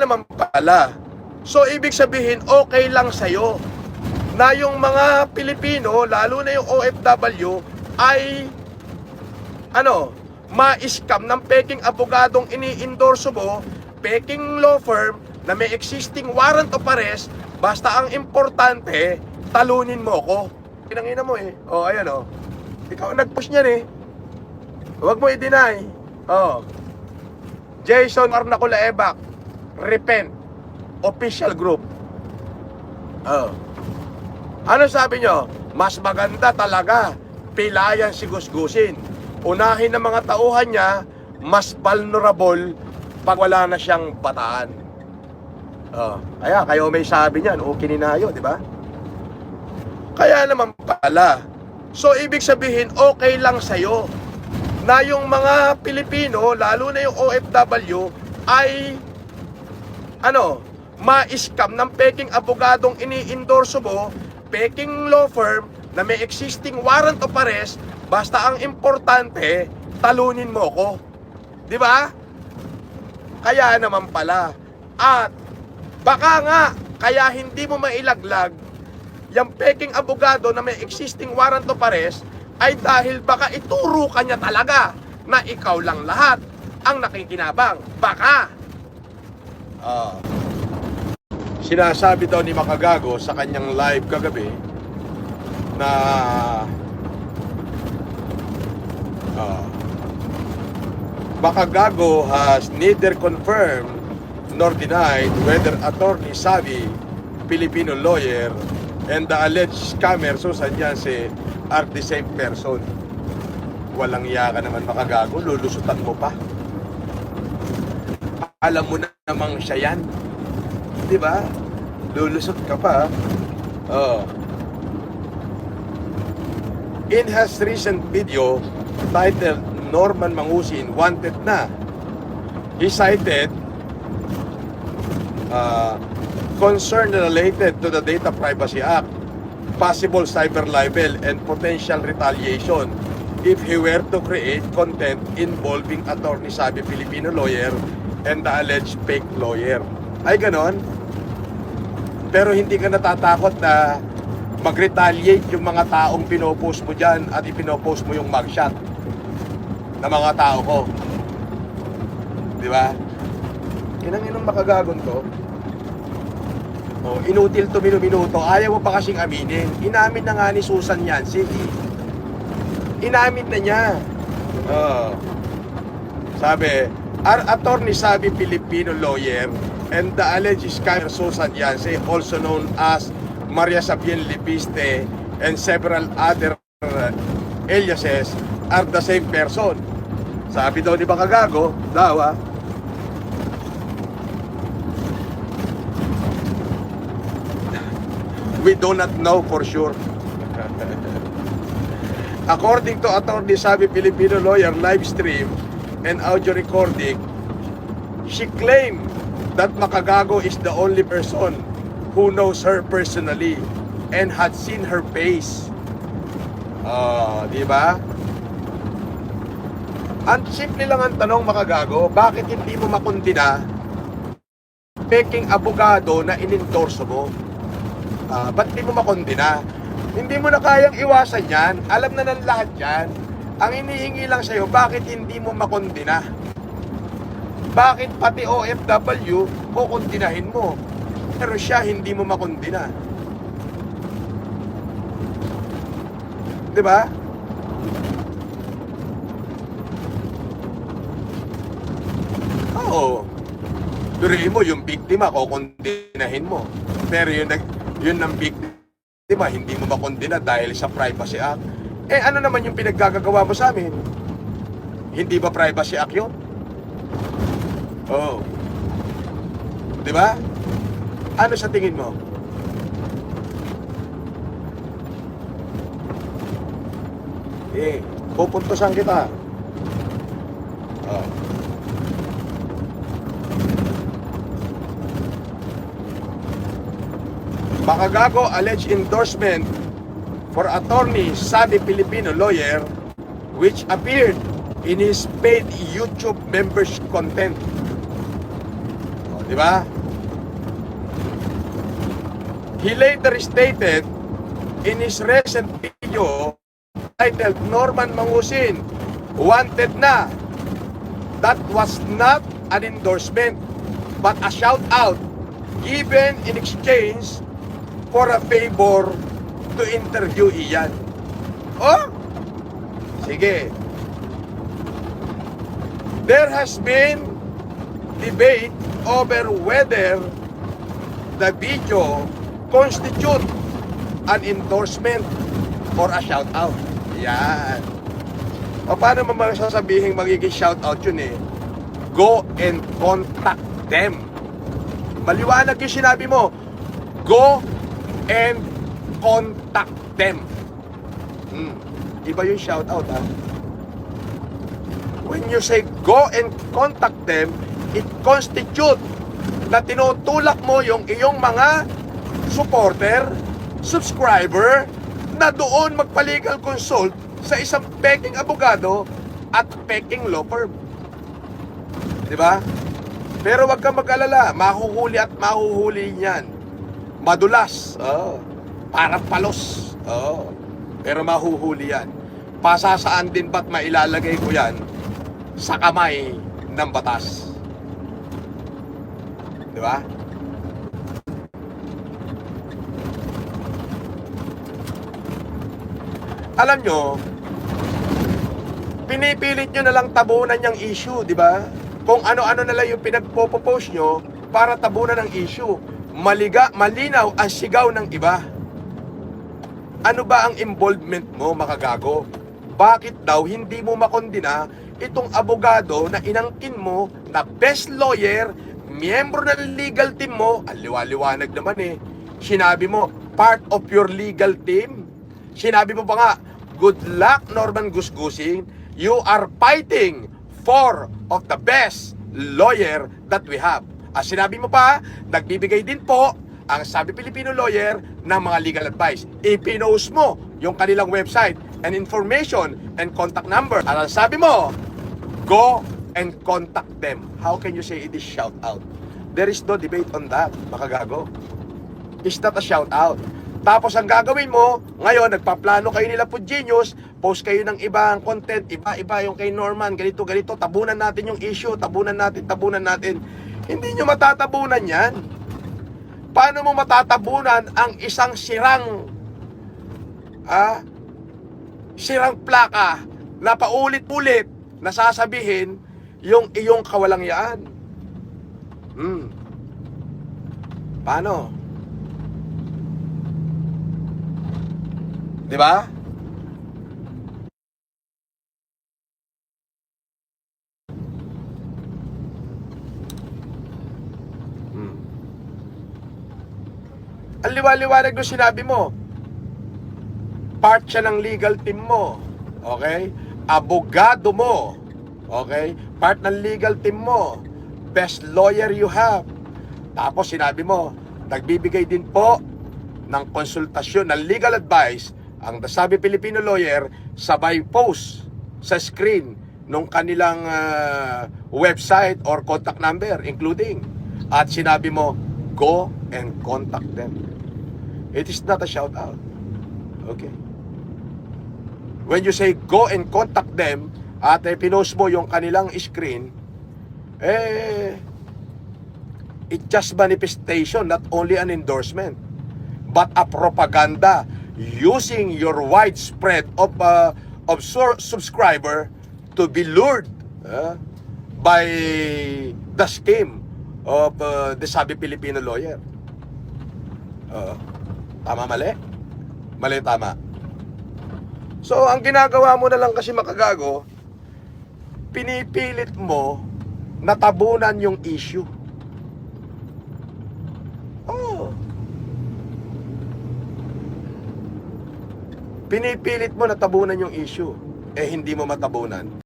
naman pala. So, ibig sabihin, okay lang sa'yo na yung mga Pilipino, lalo na yung OFW, ay ma-scam ng peking abogadong ini-endorso mo, peking law firm na may existing warrant of arrest, basta ang importante, talunin mo ko. Pinangina mo eh. O, ayan o. Ikaw nag-push niyan eh. Huwag mo i-deny. O. Jason Arnacula Ebac, Repent, official group. O. Ano sabi nyo? Mas maganda talaga pilayan si Gusgusin. Unahin ng mga tauhan niya, mas vulnerable pag wala na siyang bataan. Kaya kayo may sabi niyan, o kininayo, di ba? Kaya naman pala. So, ibig sabihin, okay lang sa'yo na yung mga Pilipino, lalo na yung OFW, ay ma-scam ng peking abogadong ini-endorso mo, peking law firm na may existing warrant of arrest, basta ang importante, talunin mo ko. Di ba? Kaya naman pala. At baka nga, kaya hindi mo mailaglag yung peking abogado na may existing warrant of arrest ay dahil baka ituro ka niya talaga na ikaw lang lahat ang nakikinabang. Baka. Sinasabi daw ni Makagago sa kanyang live kagabi na Makagago has neither confirmed nor denied whether attorney Savi, Filipino lawyer, and the alleged scammer Susan Yance are the same person. Walang iya ka naman, Makagago, lulusutan mo pa. Alam mo na namang siya yan. Di ba? Lulusot ka pa. In his recent video titled Norman Mangusin Wanted Na, he cited concern related to the Data Privacy Act, possible cyber libel, and potential retaliation if he were to create content involving attorney Sabi, Filipino lawyer, and the alleged fake lawyer. Ay ganon? Pero hindi ka natatakot na mag-retaliate yung mga taong pinopost mo dyan at ipinopost mo yung mugshot na mga tao ko. Di ba? Inang Makagagon to. Inutil to minuto. Ayaw mo pa kasing aminin. Inamin na nga ni Susan Yance. Inamin na niya. Sabi, our attorney Sabi, Filipino lawyer, and the alleged scammer Susan Yance, also known as Maria Sabien Lipiste, and several other aliases, are the same person. Sabi daw ni Makagago, we do not know for sure. According to attorney Sabi, Filipino lawyer live stream and audio recording, she claimed that Makagago is the only person who knows her personally and had seen her face. Di ba? Ang simple lang ang tanong, Makagago, bakit hindi mo makundina peking abogado na inendorso mo? Ba't hindi mo makundina? Hindi mo na kayang iwasan yan. Alam na ng lahat yan. Ang inihingi lang sa'yo, bakit hindi mo makundina? Bakit pati OFW kukundinahin mo? Pero siya hindi mo makundina. Diba? Oo. Durin mo, yung biktima, kukundinahin mo. Pero yun ng biktima, hindi mo makundina dahil sa Privacy Act. Ano naman yung pinaggagawa mo sa amin? Hindi ba Privacy Act yun? Oo. Diba? Ano sa tingin mo? Pupuntusan kita. Makagago alleged endorsement for attorney Sabi, Filipino lawyer, which appeared in his paid YouTube members content. Di ba? He later stated in his recent video titled Norman Mangusin Wanted Na, that was not an endorsement but a shout out given in exchange for a favor to interview Ian. Oh, sige. There has been debate over whether the video constitute an endorsement or a shout out. Yan. O paano mo masasabihin magiging shout out yun eh? Go and contact them. Maliwanag yung sinabi mo. Go and contact them. Iba yung shout out, ha? When you say go and contact them, it constitute na tinutulak mo yung iyong mga supporter, subscriber, na doon magpa-legal consult sa isang peking abogado at peking law firm. Diba? Pero wag kang mag-alala, mahuhuli at mahuhuli niyan. Madulas, parang palos, pero mahuhuli yan. Pasasaan din ba't mailalagay ko yan sa kamay ng batas? Diba? Alam nyo, pinipilit nyo na lang tabunan yung issue, di ba? Kung ano-ano na lang yung pinagpo-post nyo para tabunan ng issue. Malinaw ang sigaw ng iba. Ano ba ang involvement mo, makagago? Bakit daw hindi mo makondina itong abogado na inangkin mo na best lawyer, miyembro ng legal team mo, ang liwa-liwanag naman eh. Sinabi mo, part of your legal team. Sinabi mo pa nga, good luck, Norman Gusgusin. You are fighting for of the best lawyer that we have. Sinabi mo pa, nagbibigay din po ang Sabi Pilipino Lawyer ng mga legal advice. Ipinost mo yung kanilang website and information and contact number. At ang sabi mo, go and contact them. How can you say it is shout out? There is no debate on that, makagago. It's not a shout out. Tapos ang gagawin mo, ngayon, nagpaplano kayo nila po Genius, post kayo ng ibang content, iba yung kay Norman, ganito, tabunan natin yung issue, tabunan natin. Hindi nyo matatabunan yan. Paano mo matatabunan ang isang sirang plaka na paulit-ulit na sasabihin yung iyong kawalangyaan? Paano? Di ba? Ang liwa-liwanag nung sinabi mo. Part siya ng legal team mo. Okay? Abogado mo. Okay? Part ng legal team mo. Best lawyer you have. Tapos sinabi mo, nagbibigay din po ng konsultasyon, ng legal advice ang The Sabi Filipino Lawyer, sabay post sa screen nung kanilang website or contact number, including. At sinabi mo, go and contact them. It is not a shout out. Okay? When you say go and contact them, at pinost mo yung kanilang screen, it's just manifestation, not only an endorsement, but a propaganda using your widespread of subscriber to be lured by the scheme of the Sabi Filipino Lawyer. Tama, mali? Mali, tama. So, ang ginagawa mo na lang kasi, makagago, pinipilit mo na tabunan yung issue. Pinipilit mo na tabunan yung issue. Hindi mo matabunan.